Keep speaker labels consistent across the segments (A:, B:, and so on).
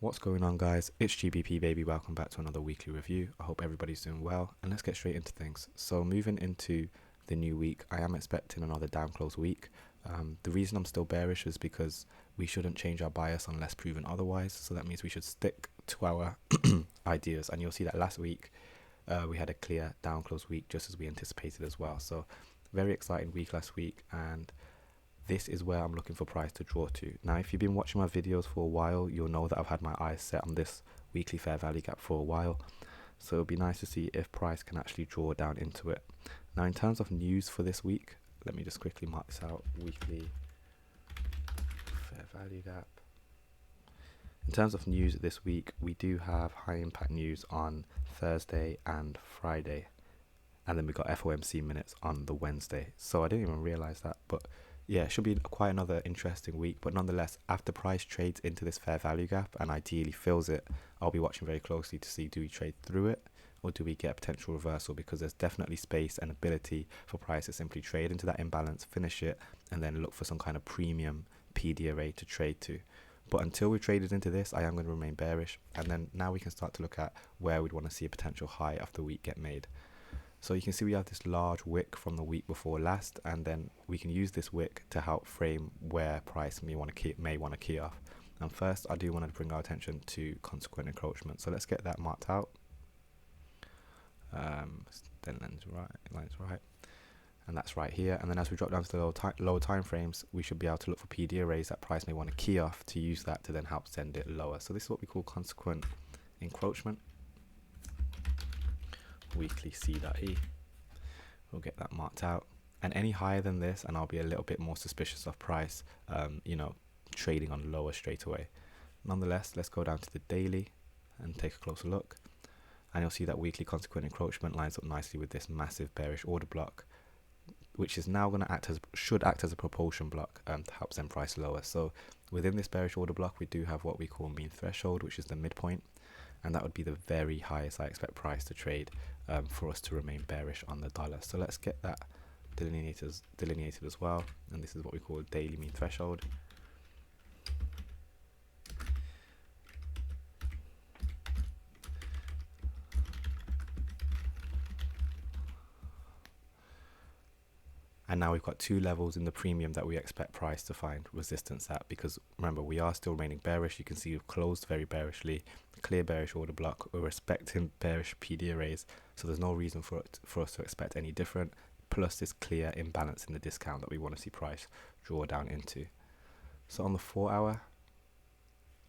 A: What's going on, guys? It's GBP baby. Welcome back to another weekly review. I hope everybody's doing well, and let's get straight into things. So moving into the new week, I am expecting another down close week. The reason I'm still bearish is because we shouldn't change our bias unless proven otherwise. So that means we should stick to our ideas, and you'll see that last week we had a clear down close week just as we anticipated as well. So very exciting week last week, and this is where I'm looking for price to draw to. Now, if you've been watching my videos for a while, you'll know that I've had my eyes set on this weekly fair value gap for a while. So it'll be nice to see if price can actually draw down into it. Now, in terms of news for this week, let me just quickly mark this out. Weekly fair value gap. In terms of news this week, we do have high impact news on Thursday and Friday. And then we got FOMC minutes on the Wednesday. So I didn't even realize that, but yeah, it should be quite another interesting week. But nonetheless, after price trades into this fair value gap and ideally fills it, I'll be watching very closely to see, do we trade through it or do we get a potential reversal? Because there's definitely space and ability for price to simply trade into that imbalance, finish it, and then look for some kind of premium PD array to trade to. But until we've traded into this, I am going to remain bearish. And then now we can start to look at where we'd want to see a potential high after the week get made. So you can see we have this large wick from the week before last, and then we can use this wick to help frame where price may want to key off. And first, I do want to bring our attention to consequent encroachment. So let's get that marked out. Then line's right, and that's right here. And then as we drop down to the lower time frames, we should be able to look for PD arrays that price may want to key off to use that to then help send it lower. So this is what we call consequent encroachment. Weekly C.E. We'll get that marked out, and any higher than this and I'll be a little bit more suspicious of price, trading on lower straight away. Nonetheless, let's go down to the daily and take a closer look, and you'll see that weekly consequent encroachment lines up nicely with this massive bearish order block, which is now going to should act as a propulsion block to help send price lower. So within this bearish order block, we do have what we call mean threshold, which is the midpoint, and that would be the very highest I expect price to trade for us to remain bearish on the dollar. So let's get that delineated as well, and this is what we call daily mean threshold. And now we've got two levels in the premium that we expect price to find resistance at, because remember, we are still remaining bearish. You can see we've closed very bearishly, clear bearish order block. We're respecting bearish PD arrays, so there's no reason for us to expect any different, plus this clear imbalance in the discount that we want to see price draw down into. So on the 4 hour,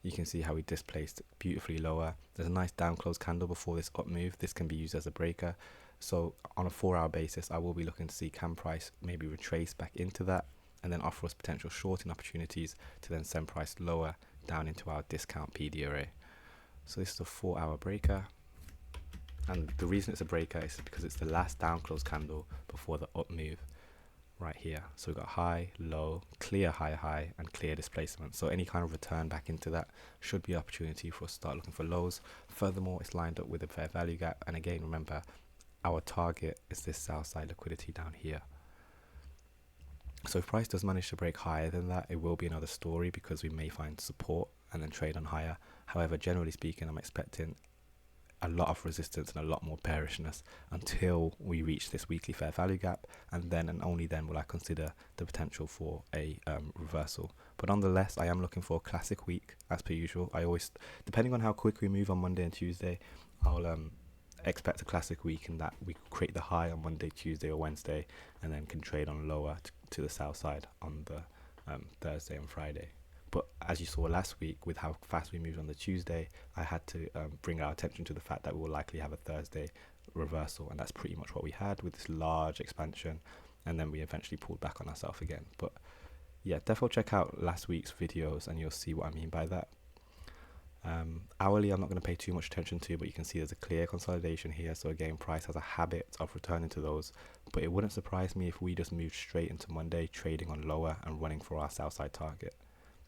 A: you can see how we displaced beautifully lower. There's a nice down close candle before this up move. This can be used as a breaker. So on a 4 hour basis, I will be looking to see can price maybe retrace back into that and then offer us potential shorting opportunities to then send price lower down into our discount PD array. So this is a 4 hour breaker. And the reason it's a breaker is because it's the last down close candle before the up move right here. So we've got high, low, clear high, and clear displacement. So any kind of return back into that should be an opportunity for us to start looking for lows. Furthermore, it's lined up with a fair value gap. And again, remember, our target is this south side liquidity down here. So if price does manage to break higher than that, it will be another story because we may find support and then trade on higher. However, generally speaking, I'm expecting a lot of resistance and a lot more bearishness until we reach this weekly fair value gap, and then and only then will I consider the potential for a reversal. But nonetheless, I am looking for a classic week as per usual. I always, depending on how quick we move on Monday and Tuesday, I'll expect a classic week in that we create the high on Monday, Tuesday or Wednesday, and then can trade on lower to the south side on the Thursday and Friday. But as you saw last week with how fast we moved on the Tuesday, I had to bring our attention to the fact that we will likely have a Thursday reversal, and that's pretty much what we had with this large expansion, and then we eventually pulled back on ourselves again. But yeah, definitely check out last week's videos and you'll see what I mean by that. Hourly, I'm not going to pay too much attention to, but you can see there's a clear consolidation here. So again, price has a habit of returning to those, but it wouldn't surprise me if we just moved straight into Monday trading on lower and running for our south side target,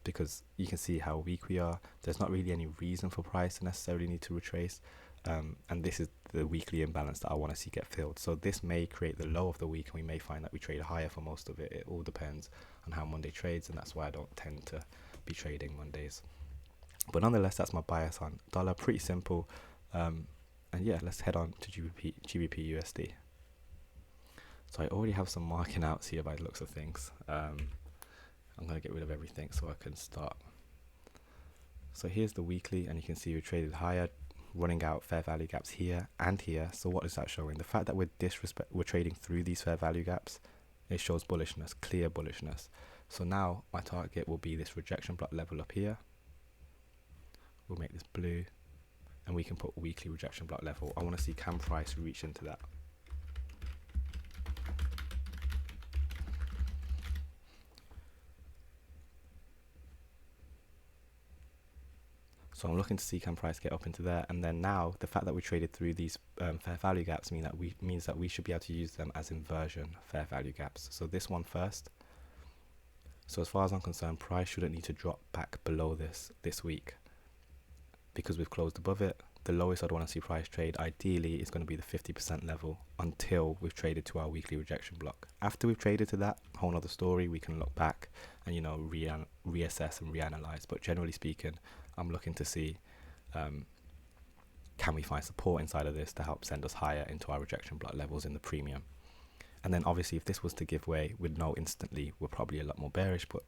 A: because you can see how weak we are. There's not really any reason for price to necessarily need to retrace, and this is the weekly imbalance that I want to see get filled. So this may create the low of the week and we may find that we trade higher for most of it. It all depends on how Monday trades, and that's why I don't tend to be trading Mondays. But nonetheless, that's my bias on dollar. Pretty simple. And yeah, let's head on to GBP USD. So I already have some marking outs here by the looks of things. I'm going to get rid of everything so I can start. So here's the weekly, and you can see we traded higher, running out fair value gaps here and here. So what is that showing? The fact that we're trading through these fair value gaps, it shows bullishness, clear bullishness. So now my target will be this rejection block level up here. We'll make this blue, and we can put weekly rejection block level. I want to see can price reach into that. So I'm looking to see can price get up into there, and then now the fact that we traded through these fair value gaps means that we should be able to use them as inversion fair value gaps. So this one first. So as far as I'm concerned, price shouldn't need to drop back below this week, because we've closed above it. The lowest I'd want to see price trade ideally is going to be the 50% level until we've traded to our weekly rejection block. After we've traded to that, whole other story, we can look back and, you know, reassess and reanalyze. But generally speaking, I'm looking to see can we find support inside of this to help send us higher into our rejection block levels in the premium. And then obviously if this was to give way, we'd know instantly we're probably a lot more bearish, but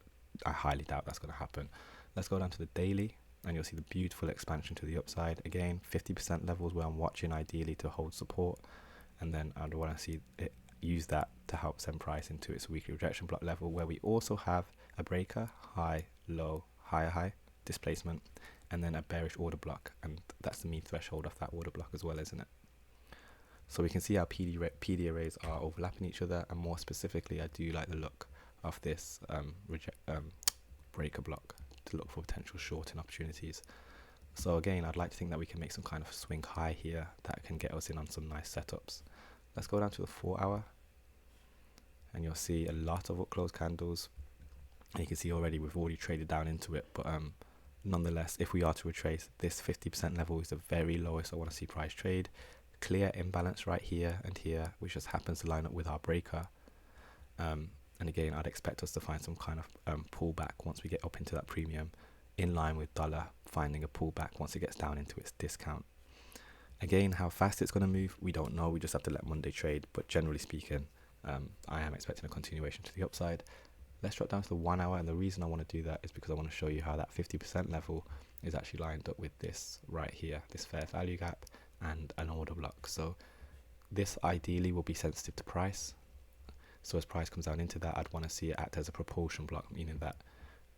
A: I highly doubt that's going to happen. Let's go down to the daily, and you'll see the beautiful expansion to the upside. Again, 50% levels where I'm watching ideally to hold support, and then I'd want to see it use that to help send price into its weekly rejection block level, where we also have a breaker, high, low, higher high, displacement, and then a bearish order block, and that's the mean threshold of that order block as well, isn't it? So we can see how PD arrays are overlapping each other, and more specifically, I do like the look of this breaker block to look for potential shorting opportunities. So again, I'd like to think that we can make some kind of swing high here that can get us in on some nice setups. Let's go down to the 4 hour, and you'll see a lot of up close candles, and you can see already we've already traded down into it, but nonetheless, if we are to retrace, this 50% level is the very lowest I want to see price trade. Clear imbalance right here and here, which just happens to line up with our breaker. And again, I'd expect us to find some kind of pullback once we get up into that premium, in line with dollar finding a pullback once it gets down into its discount. Again, how fast it's going to move, we don't know. We just have to let Monday trade. But generally speaking, I am expecting a continuation to the upside. Let's drop down to the 1 hour, and the reason I want to do that is because I want to show you how that 50% level is actually lined up with this right here, this fair value gap and an order block. So this ideally will be sensitive to price. So as price comes down into that, I'd want to see it act as a propulsion block, meaning that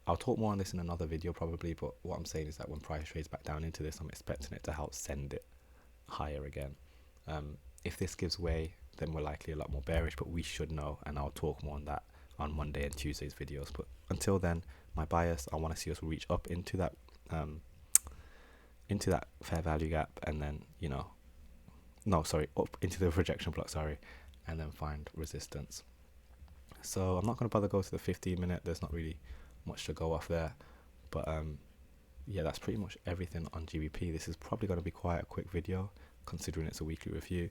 A: I'll talk more on this in another video probably, but what I'm saying is that when price trades back down into this, I'm expecting it to help send it higher again. If this gives way, then we're likely a lot more bearish, but we should know, and I'll talk more on that on Monday and Tuesday's videos. But until then, my bias, I want to see us reach up into that fair value gap, and then, you know, up into the rejection block, and then find resistance. So I'm not going to bother go to the 15 minute, there's not really much to go off there, but yeah, that's pretty much everything on GBP. This is probably going to be quite a quick video considering it's a weekly review.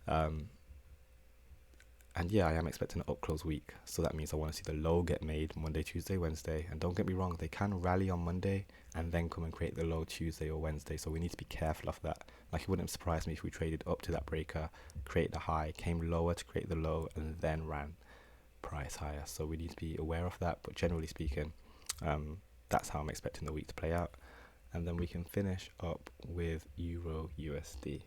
A: And yeah, I am expecting an up close week, so that means I want to see the low get made Monday, Tuesday, Wednesday. And don't get me wrong, they can rally on Monday and then come and create the low Tuesday or Wednesday, so we need to be careful of that. Like, it wouldn't surprise me if we traded up to that breaker, create the high, came lower to create the low, and then ran price higher. So we need to be aware of that. But generally speaking, that's how I'm expecting the week to play out. And then we can finish up with Euro USD.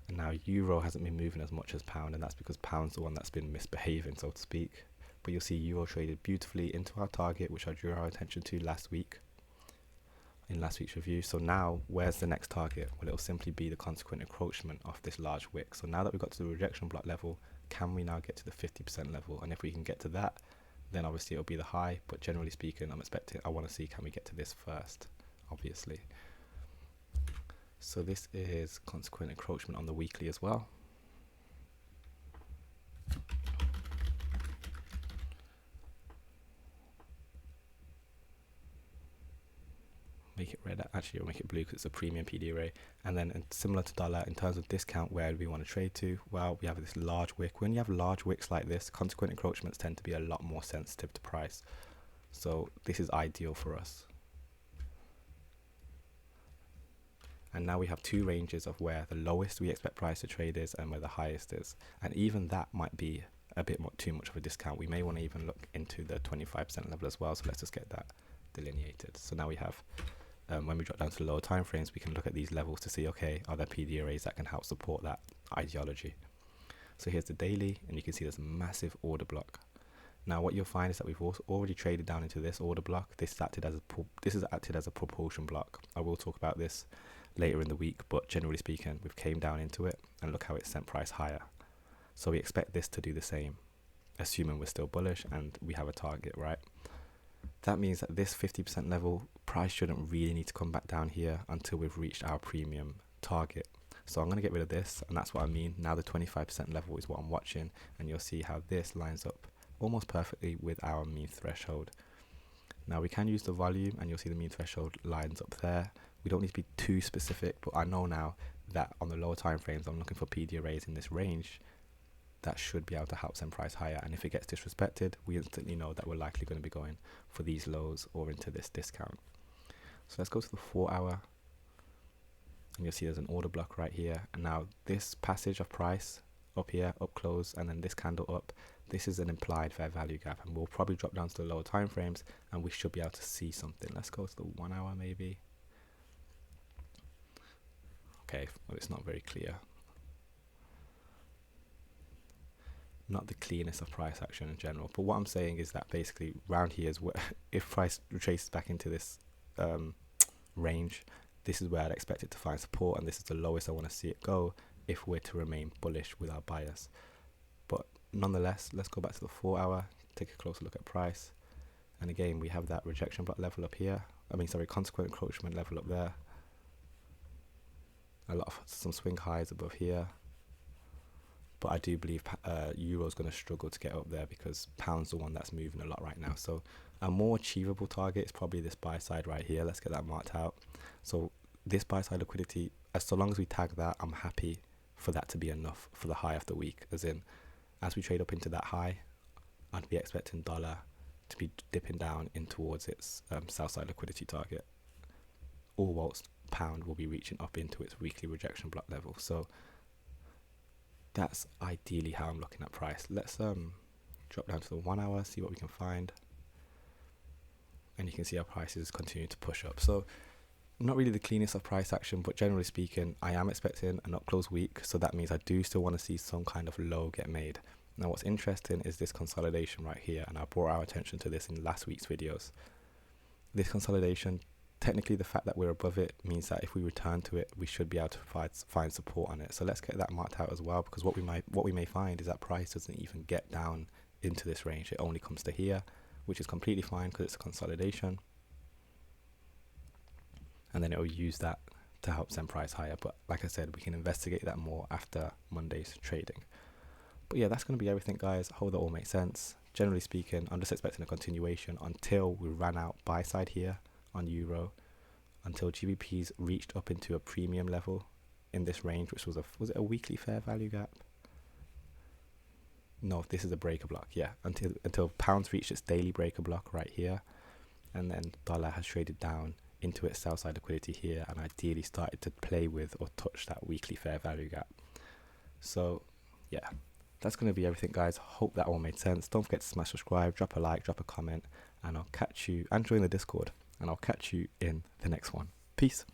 A: And now Euro hasn't been moving as much as pound, and that's because pound's the one that's been misbehaving, so to speak. But you'll see Euro traded beautifully into our target, which I drew our attention to last week in last week's review. So now, where's the next target? Well, it'll simply be the consequent encroachment of this large wick. So now that we've got to the rejection block level, can we now get to the 50% level? And if we can get to that, then obviously it'll be the high. But generally speaking, I want to see, can we get to this first, obviously. So this is consequent encroachment on the weekly as well. Make it red, actually I'll make it blue because it's a premium PD array. And then similar to dollar, in terms of discount, where do we want to trade to? Well, we have this large wick. When you have large wicks like this, consequent encroachments tend to be a lot more sensitive to price. So this is ideal for us. And now we have two ranges of where the lowest we expect price to trade is and where the highest is. And even that might be a bit too much of a discount. We may want to even look into the 25% level as well. So let's just get that delineated. So now we have, when we drop down to the lower time frames, we can look at these levels to see, okay, are there PD arrays that can help support that ideology? So here's the daily, and you can see there's a massive order block. Now what you'll find is that we've also already traded down into this order block. This is acted as a propulsion block. I will talk about this later in the week, but generally speaking, we've came down into it, and look how it sent price higher. So we expect this to do the same, assuming we're still bullish and we have a target, right? That means that this 50% level price shouldn't really need to come back down here until we've reached our premium target. So I'm going to get rid of this, and that's what I mean. Now the 25% level is what I'm watching, and you'll see how this lines up almost perfectly with our mean threshold. Now we can use the volume, and you'll see the mean threshold lines up there. We don't need to be too specific, but I know now that on the lower time frames, I'm looking for PD arrays in this range that should be able to help send price higher. And if it gets disrespected, we instantly know that we're likely going to be going for these lows or into this discount. So let's go to the 4 hour, and you'll see there's an order block right here. And now this passage of price up here, up close, and then this candle up, this is an implied fair value gap, and we'll probably drop down to the lower time frames and we should be able to see something. Let's go to the 1 hour maybe. Okay, well, it's not very clear. Not the cleanest of price action in general, but what I'm saying is that basically round here is where, if price retraces back into this range, this is where I'd expect it to find support, and this is the lowest I want to see it go if we're to remain bullish with our bias. But nonetheless, let's go back to the 4 hour, take a closer look at price, and again we have that rejection block level up here, consequent encroachment level up there, some swing highs above here, but I do believe euro is going to struggle to get up there because pound's the one that's moving a lot right now. So a more achievable target is probably this buy side right here. Let's get that marked out. So this buy side liquidity, so long as we tag that, I'm happy for that to be enough for the high of the week. As in, as we trade up into that high, I'd be expecting dollar to be dipping down in towards its sell side liquidity target, all whilst pound will be reaching up into its weekly rejection block level. So that's ideally how I'm looking at price. Let's drop down to the 1 hour, see what we can find, and you can see our prices continue to push up. So not really the cleanest of price action, but generally speaking, I am expecting an up close week, so that means I do still want to see some kind of low get made. Now what's interesting is this consolidation right here, and I brought our attention to this in last week's videos. This consolidation, technically the fact that we're above it means that if we return to it, we should be able to find support on it. So let's get that marked out as well, because what we may find is that price doesn't even get down into this range. It only comes to here, which is completely fine because it's a consolidation, and then it will use that to help send price higher. But like I said, we can investigate that more after Monday's trading. But yeah, that's going to be everything, guys. I hope that all makes sense. Generally speaking, I'm just expecting a continuation until we ran out buy side here on euro, until GBP's reached up into a premium level in this range, which was it a weekly fair value gap? No, this is a breaker block. Yeah, until pounds reached its daily breaker block right here, and then dollar has traded down into its sell side liquidity here, and ideally started to play with or touch that weekly fair value gap. So yeah, that's going to be everything, guys. Hope that all made sense. Don't forget to smash subscribe, drop a like, drop a comment, and I'll catch you, and join the Discord, and I'll catch you in the next one. Peace.